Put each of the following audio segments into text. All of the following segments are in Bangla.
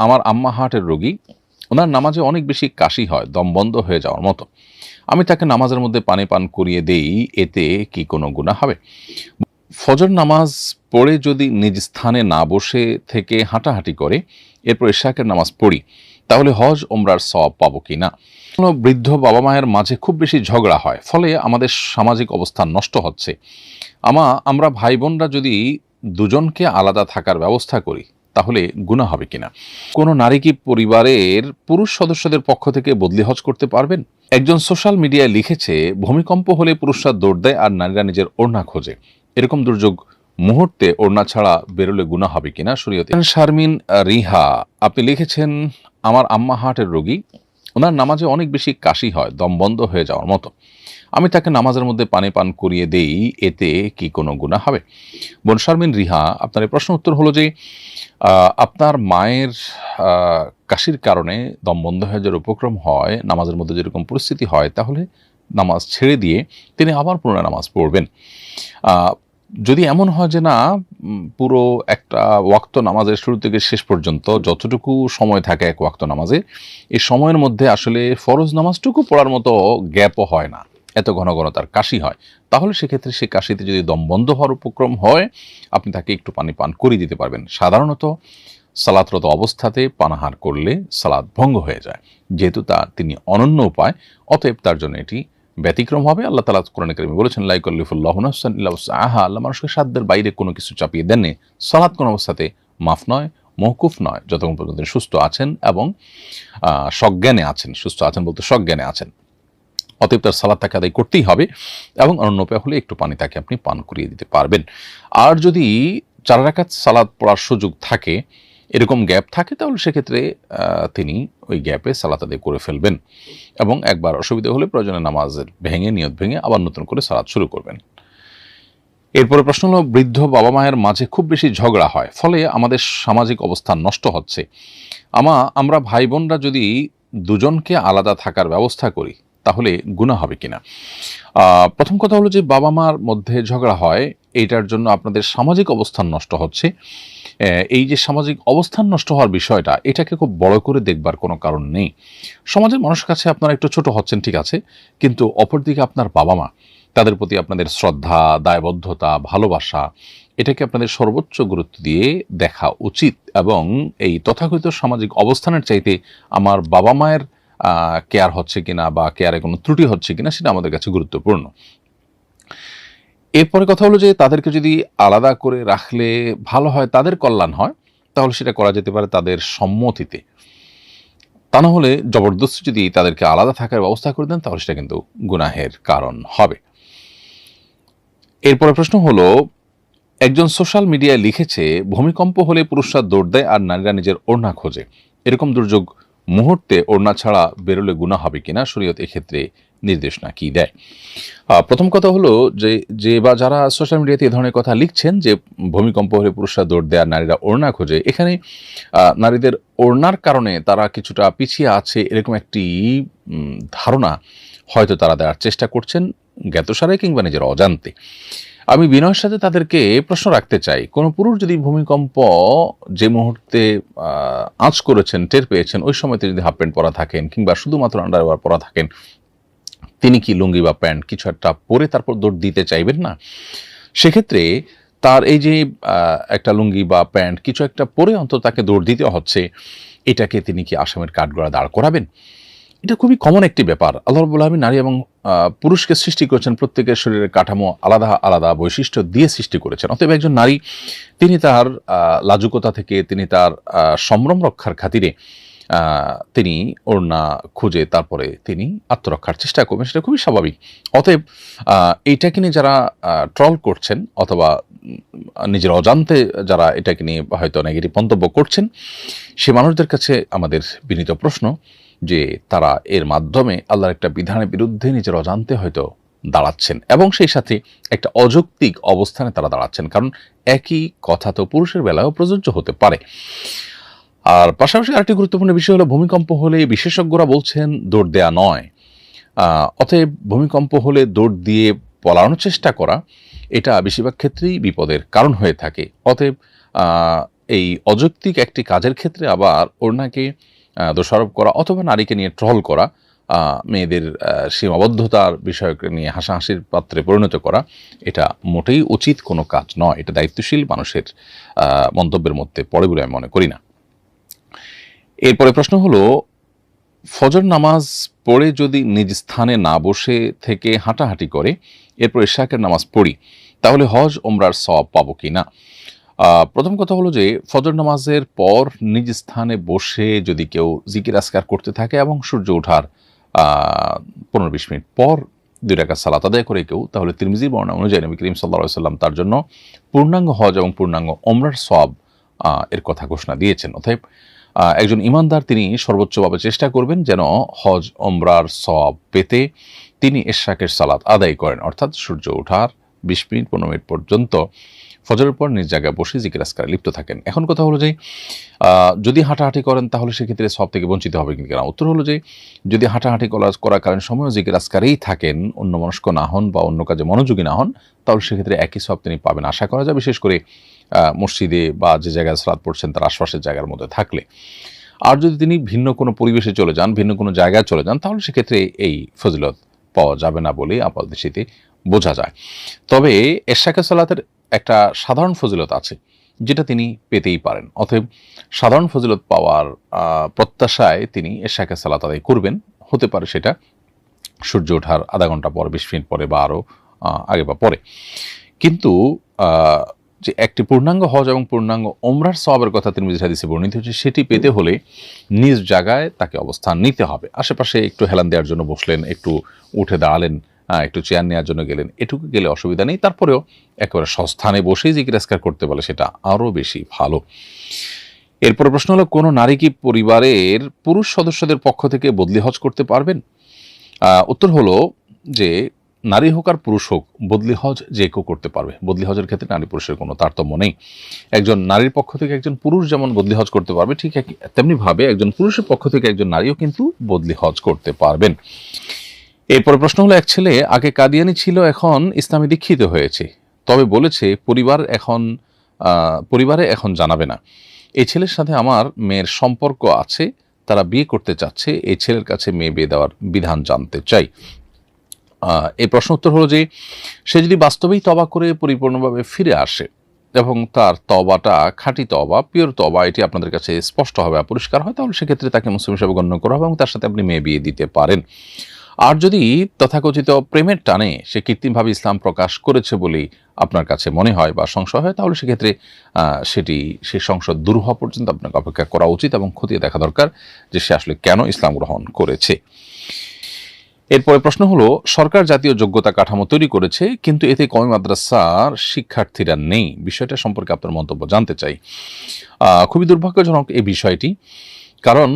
আমার আম্মা হার্টের রোগী, ওনার নামাজে অনেক বেশি কাশি হয়, দম বন্ধ হয়ে যাওয়ার মতো। আমি তাকে নামাজের মধ্যে পানি পান করিয়ে দেই, এতে কি কোনো গুনাহ হবে? ফজর নামাজ পড়ে যদি নিজ স্থানে না বসে থেকে হাঁটাহাঁটি করে এরপর ইশাকের নামাজ পড়ি, তাহলে হজ ওমরার সওয়াব পাবো কিনা? কোনো বৃদ্ধ বাবা মায়ের মাঝে খুব বেশি ঝগড়া হয়, ফলে আমাদের সামাজিক অবস্থান নষ্ট হচ্ছে। আমরা ভাই বোনরা যদি দুজনকে আলাদা থাকার ব্যবস্থা করি, তাহলে গুনাহ হবে কিনা? কোনো নারী কি পরিবারের পুরুষ সদস্যদের পক্ষ থেকে বদলি হজ করতে পারবেন? একজন সোশ্যাল মিডিয়ায় লিখেছে, ভূমিকম্প হলে পুরুষরা দৌড় দেয় আর নারীরা নিজের ওড়না খোঁজে। এরকম দুর্যোগ মুহূর্তে ওড়না ছাড়া বেরোলে গুনাহ হবে কিনা শরীয়তে? শারমিন রিহা, আপনি লিখেছেন, আমার আম্মা হার্টের রোগী, ওনার নামাজে অনেক বেশি কাশি হয়, দম বন্ধ হয়ে যাওয়ার মতো। আমি তাকে নামাজের মধ্যে পানি পান করিয়ে দেই, এতে কি কোনো গুনাহ হবে? বোন শারমিন রিহা, আপনার এই প্রশ্ন উত্তর হলো যে আপনার মায়ের কাশির কারণে দম বন্ধ হয়ে যাওয়ার উপক্রম হয়, নামাজের মধ্যে যেরকম পরিস্থিতি হয়, তাহলে নামাজ ছেড়ে দিয়ে তিনি আবার পুনরায় নামাজ পড়বেন। যদি এমন হয় যে না, পুরো একটা ওয়াক্ত নামাজের শুরু থেকে শেষ পর্যন্ত যতটুকু সময় থাকে এক ওয়াক্ত নামাজে, এই সময়ের মধ্যে আসলে ফরজ নামাজটুকু পড়ার মতো গ্যাপও হয় না, এত ঘন ঘন তার কাশি হয়, তাহলে সেক্ষেত্রে সে কাশিতে যদি দম বন্ধ হওয়ার উপক্রম হয়, আপনি তাকে একটু পানি পান করিয়ে দিতে পারবেন। সাধারণত সালাতরত অবস্থাতে পানাহার করলে সালাত ভঙ্গ হয়ে যায়, যেহেতু তিনি অনন্য উপায়, অতএব তার জন্য এটি ব্যতিক্রম হবে। আল্লাহ তাআলা কোরআনে কারিমে বলেছেন, লা ইউকাল্লিফুল্লাহু নাফসান ইল্লা উসআহা, আল্লাহ মানুষকে সাধ্যের বাইরে কোনো কিছু চাপিয়ে দেননি। সালাত কোন অবস্থাতে মাফ নয়, মওকুফ নয়, যতক্ষণ পর্যন্ত তিনি সুস্থ আছেন এবং সজ্ঞানে আছেন। সুস্থ আছেন বলতে সজ্ঞানে আছেন। অতএব তার সালাত তাকে আদায় করতেই হবে এবং অনন্য উপায় হলে একটু পানি তাকে আপনি পান করিয়ে দিতে পারবেন। আর যদি 4 রাকাত সালাত পড়ার সুযোগ থাকে, এরকম গ্যাপ থাকে, তাহলে সেক্ষেত্রে তিনি ওই গ্যাপে সালাত আদায় করে ফেলবেন এবং একবার অসুবিধা হলে প্রয়োজনে নামাজের নিয়ত ভেঙে আবার নতুন করে সালাত শুরু করবেন। এরপরে প্রশ্ন হলো, বৃদ্ধ বাবা মায়ের মাঝে খুব বেশি ঝগড়া হয়, ফলে আমাদের সামাজিক অবস্থান নষ্ট হচ্ছে। আমরা ভাই বোনরা যদি দুজনকে আলাদা থাকার ব্যবস্থা করি, তাহলে গুনাহ হবে কিনা? প্রথম কথা হলো যে বাবা মার মধ্যে ঝগড়া হয়, এইটার জন্য আপনাদের সামাজিক অবস্থান নষ্ট হচ্ছে। এই যে সামাজিক অবস্থান নষ্ট হওয়ার বিষয়টা, এটাকে খুব বড় করে দেখবার কোনো কারণ নেই। সমাজের মানুষের কাছে আপনারা একটু ছোট হচ্ছেন, ঠিক আছে, কিন্তু অপরদিকে আপনার বাবা মা, তাদের প্রতি আপনাদের শ্রদ্ধা, দায়বদ্ধতা, ভালোবাসা, এটাকে আপনাদের সর্বোচ্চ গুরুত্ব দিয়ে দেখা উচিত এবং এই তথাকথিত সামাজিক অবস্থানের চাইতে আমার বাবা মায়ের কেয়ার হচ্ছে কিনা বা কেয়ারে কোনো ত্রুটি হচ্ছে কিনা, সেটা আমাদের কাছে গুরুত্বপূর্ণ। এরপরে কথা হলো যে তাদেরকে যদি আলাদা করে রাখলে ভালো হয়, তাদের কল্যাণ হয়, তাহলে সেটা করা যেতে পারে তাদের সম্মতিতে। তা না হলে জবরদস্তি যদি তাদেরকে আলাদা থাকার ব্যবস্থা করে দেন, তাহলে সেটা কিন্তু গুনাহের কারণ হবে। এরপরে প্রশ্ন হলো, একজন সোশ্যাল মিডিয়ায় লিখেছে, ভূমিকম্প হলে পুরুষরা দৌড় দেয় আর নারীরা নিজের ওড়না খোঁজে। এরকম দুর্যোগ মুহূর্তে ওড়না ছাড়া বেরোলে গুনাহ হবে কিনা, শরীয়ত এক্ষেত্রে নির্দেশনা কি দেয়? প্রথম কথা হলো যে বা যারা সোশ্যাল মিডিয়াতে এই ধরনের কথা লিখছেন যে ভূমিকম্প হলে পুরুষরা দৌড় দেয় আর নারীরা ওড়না খোঁজে, এখানে নারীদের ওড়নার কারণে তারা কিছুটা পিছিয়ে আছে এরকম একটি ধারণা হয়তো তারা দেওয়ার চেষ্টা করছেন, জ্ঞাতসারে কিংবা নিজের অজান্তে। আমি বিনয়ের সাথে তাদেরকে প্রশ্ন রাখতে চাই, কোনো পুরুষ যদি ভূমিকম্প যে মুহূর্তে আঁচ করেছেন, টের পেয়েছেন, ওই সময়তে যদি হাফ প্যান্ট পরা থাকেন কিংবা শুধুমাত্র আন্ডারওয়্যার পরা থাকেন, তিনি কি লুঙ্গি বা প্যান্ট কিছু একটা পরে তারপর দৌড় দিতে চাইবেন না? সেক্ষেত্রে তার এই যে একটা লুঙ্গি বা প্যান্ট কিছু একটা পরে অন্তত তাকে দৌড় দিতে হচ্ছে, এটাকে তিনি কি আসামের কাঠগড়া দাঁড় করাবেন? এটা খুবই কমন একটি ব্যাপার। আল্লাহ রাব্বুল আলামিন নারী এবং পুরুষকে সৃষ্টি করেছেন, প্রত্যেকের শরীরের কাঠামো আলাদা আলাদা বৈশিষ্ট্য দিয়ে সৃষ্টি করেছেন। অতএব একজন নারী, তিনি তার লাজুকতা থেকে, তিনি তার সম্ভ্রম রক্ষার খাতিরে তিনি ওড়না খুঁজে তারপরে তিনি আত্মরক্ষার চেষ্টা করবেন, সেটা খুবই স্বাভাবিক। অতএব এইটাকে নিয়ে যারা ট্রল করছেন অথবা নিজের অজান্তে যারা এটাকে নিয়ে হয়তো নেগেটিভ মন্তব্য করছেন, সে মানুষদের কাছে আমাদের বিনীত প্রশ্ন যে তারা এর মাধ্যমে আল্লাহর একটা বিধানের বিরুদ্ধে নিজের অজান্তে হয়তো দাঁড়াচ্ছেন এবং সেই সাথে একটা অযৌক্তিক অবস্থানে তারা দাঁড়াচ্ছেন, কারণ একই কথা তো পুরুষের বেলায়ও প্রযোজ্য হতে পারে। আর পাশাপাশি আরেকটি গুরুত্বপূর্ণ বিষয় হলো, ভূমিকম্প হলে বিশেষজ্ঞরা বলছেন দৌড় দেয়া নয়। অতএব ভূমিকম্প হলে দৌড় দিয়ে পলানোর চেষ্টা করা, এটা বেশিরভাগ ক্ষেত্রেই বিপদের কারণ হয়ে থাকে। অতএব এই অযৌক্তিক একটি কাজের ক্ষেত্রে আবার ওড়নাকে দোষারোপ করা অথবা নারীকে নিয়ে ট্রল করা, মেয়েদের সীমাবদ্ধতার বিষয়কে নিয়ে হাসাহাসির পাত্রে পরিণত করা, এটা মোটেই উচিত কোনো কাজ নয়। এটা দায়িত্বশীল মানুষের মন্তব্যের মধ্যে পড়ে বলে আমি মনে করি না। এরপরে প্রশ্ন হলো, ফজর নামাজ পড়ে যদি নিজ স্থানে না বসে থেকে হাঁটাহাঁটি করে এরপর ইশরাকের নামাজ পড়ি, তাহলে হজ ওমরার সওয়াব পাবো কি না? প্রথম কথা হলো যে ফজর নামাজের পর নিজ স্থানে বসে যদি কেউ জিকির আজকার করতে থাকে এবং সূর্য ওঠার 15-20 মিনিট পর 2 রাকাত সালাত আদায় করে কেউ, তাহলে তিরমিজির বর্ণনা অনুযায়ী নবী করিম সাল্লাল্লাহু আলাইহি ওয়াসাল্লাম তার জন্য পূর্ণাঙ্গ হজ এবং পূর্ণাঙ্গ ওমরার সওয়াব এর কথা ঘোষণা দিয়েছেন। অতএব একজন ইমানদার তিনি সর্বোচ্চভাবে চেষ্টা করবেন যেন হজ ওমরার সওয়াব পেতে তিনি ইশরাকের সালাত আদায় করেন, অর্থাৎ সূর্য ওঠার 20 মিনিট 15 মিনিট পর্যন্ত ফজরের পর নিজ জায়গায় বসে জিকির আজকারে লিপ্ত থাকেন। এখন কথা হলো যে যদি হাঁটাহাঁটি করেন তাহলে সেক্ষেত্রে সওয়াব থেকে বঞ্চিত হবে কিনা? উত্তর হলো যে যদি হাঁটাহাঁটি করাকালীন সময়ও জিকির আজকারেই থাকেন, অন্যমনস্ক না হন বা অন্য কাজে মনোযোগী না হন, তাহলে সেক্ষেত্রে একই সওয়াব তিনি পাবেন আশা করা যায়, বিশেষ করে মসজিদে বা যে জায়গায় সালাত পড়ছেন তার আশপাশের জায়গার মধ্যে থাকলে। আর যদি তিনি ভিন্ন কোনো পরিবেশে চলে যান, ভিন্ন কোনো জায়গায় চলে যান, তাহলে সেক্ষেত্রে এই ফজিলত পাওয়া যাবে না বলে আপাতদৃষ্টিতে বোঝা যায়। তবে ইশরাকের সালাতের একটা সাধারণ ফজিলত আছে যেটা তিনি পেতেই পারেন। অতএব সাধারণ ফজিলত পাওয়ার প্রত্যাশায় তিনি ইশরাকের সালাত আদায় করবেন। হতে পারে সেটা সূর্য ওঠার আধা ঘন্টা পর, 20 মিনিট পরে বা আরও আগে বা পরে। কিন্তু যে একটি পূর্ণাঙ্গ হজ এবং পূর্ণাঙ্গ ওমরার সওয়াবের কথা তিরমিজি হাদিসে বর্ণিত হচ্ছে, সেটি পেতে হলে নিজ জায়গায় তাকে অবস্থান নিতে হবে। আশেপাশে একটু হেলান দেওয়ার জন্য বসলেন, একটু উঠে দাঁড়ালেন, একটু চেয়ার নেওয়ার জন্য গেলেন, এটুকু গেলে অসুবিধা নেই। তারপরেও একেবারে সস্থানে বসেই জিকির আজকার করতে বলে সেটা আরও বেশি ভালো। এরপরে প্রশ্ন হলো, কোনো নারী কি পরিবারের পুরুষ সদস্যদের পক্ষ থেকে বদলি হজ করতে পারবেন? উত্তর হলো যে নারী হোক আর পুরুষ হোক বদলি হজ যে কেউ করতে পারবে। বদলি হজের ক্ষেত্রে নারী পুরুষের কোনো তারতম্য নেই। একজন নারীর পক্ষ থেকে একজন পুরুষ যেমন বদলি হজ করতে পারবে, ঠিক তেমনিভাবে একজন পুরুষের পক্ষ থেকে একজন নারীও কিন্তু বদলি হজ করতে পারবেন। এরপরে প্রশ্ন হলো, এক ছেলে আগে কাদিয়ানি ছিল, এখন ইসলামে দীক্ষিত হয়েছে, তবে বলেছে পরিবারে এখন জানাবে না। এই ছেলের সাথে আমার মেয়ের সম্পর্ক আছে, তারা বিয়ে করতে চাচ্ছে, এই ছেলের কাছে মেয়ে বিয়ে দেওয়ার বিধান জানতে চাই। এই প্রশ্ন উত্তর হলো যে সে যদি বাস্তবেই তওবা করে পরিপূর্ণভাবে ফিরে আসে এবং তার তওবাটা খাঁটি তওবা, পিওর তওবা, এটি আপনাদের কাছে স্পষ্ট হবে, পরিষ্কার হয়, তাহলে সেক্ষেত্রে তাকে মুসলিম হিসেবে গণ্য করা হবে এবং তার সাথে আপনি মেয়ে বিয়ে দিতে পারেন। আর যদি তথাকথিত প্রেমের টানে সে কৃত্রিমভাবে ইসলাম প্রকাশ করেছে বলেই আপনার কাছে মনে হয় বা সংশয় হয়, তাহলে সেক্ষেত্রে সেই সংশয় দূর হওয়া পর্যন্ত আপনাকে অপেক্ষা করা উচিত এবং খতিয়ে দেখা দরকার যে সে আসলে কেন ইসলাম গ্রহণ করেছে। এরপরে প্রশ্ন হলো, সরকার জাতীয় যোগ্যতা কাঠামো তৈরি করেছে কিন্তু এতে কওমি মাদ্রাসার শিক্ষার্থীরা নেই, বিষয়টা সম্পর্কে আপনার মন্তব্য জানতে চাই। খুবই দুর্ভাগ্যজনক এই বিষয়টি, কারণ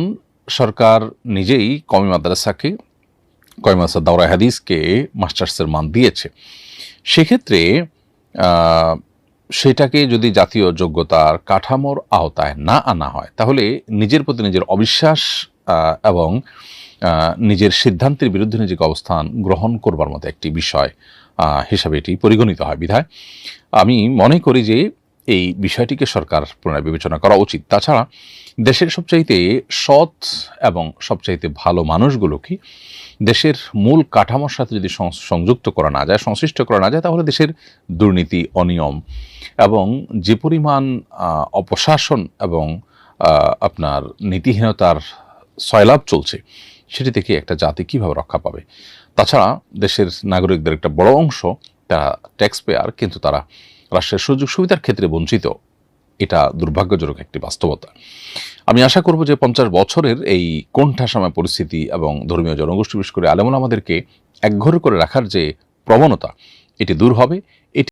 সরকার নিজেই কওমি মাদ্রাসা দাওরায়ে হাদিসকে মাস্টার্সের মান দিয়েছে। সেক্ষেত্রে সেটাকে যদি জাতীয় যোগ্যতার কাঠামোর আওতায় না আনা হয়, তাহলে নিজের প্রতি নিজের অবিশ্বাস এবং নিজের সিদ্ধান্তের বিরুদ্ধে নিজেকে অবস্থান গ্রহণ করবার মতো একটি বিষয় হিসাবে এটি পরিগণিত হয়। বিধায় আমি মনে করি যে এই বিষয়টিকে সরকার পুনরায় বিবেচনা করা উচিত। তাছাড়া দেশের সবচাইতে সৎ এবং সবচাইতে ভালো মানুষগুলোকে দেশের মূল কাঠামোর সাথে যদি সংযুক্ত করা না যায়, সংশ্লিষ্ট করা না যায়, তাহলে দেশের দুর্নীতি, অনিয়ম এবং যে পরিমাণ অপশাসন এবং আপনার নীতিহীনতার সয়লাভ চলছে, সেটি থেকে একটা জাতি কীভাবে রক্ষা পাবে? তাছাড়া দেশের নাগরিকদের একটা বড় অংশ তারা ট্যাক্স পেয়ার, কিন্তু তারা রাষ্ট্রের সুযোগ সুবিধার ক্ষেত্রে বঞ্চিত। এটা দুর্ভাগ্যজনক একটি বাস্তবতা। আমি আশা করব যে 50 বছরের এই কোণঠাসামা পরিস্থিতি এবং ধর্মীয় জনগোষ্ঠী, বিশেষ করে আলেমুল আমাদেরকে একঘরে করে রাখার যে প্রবণতা, এটি দূর হবে।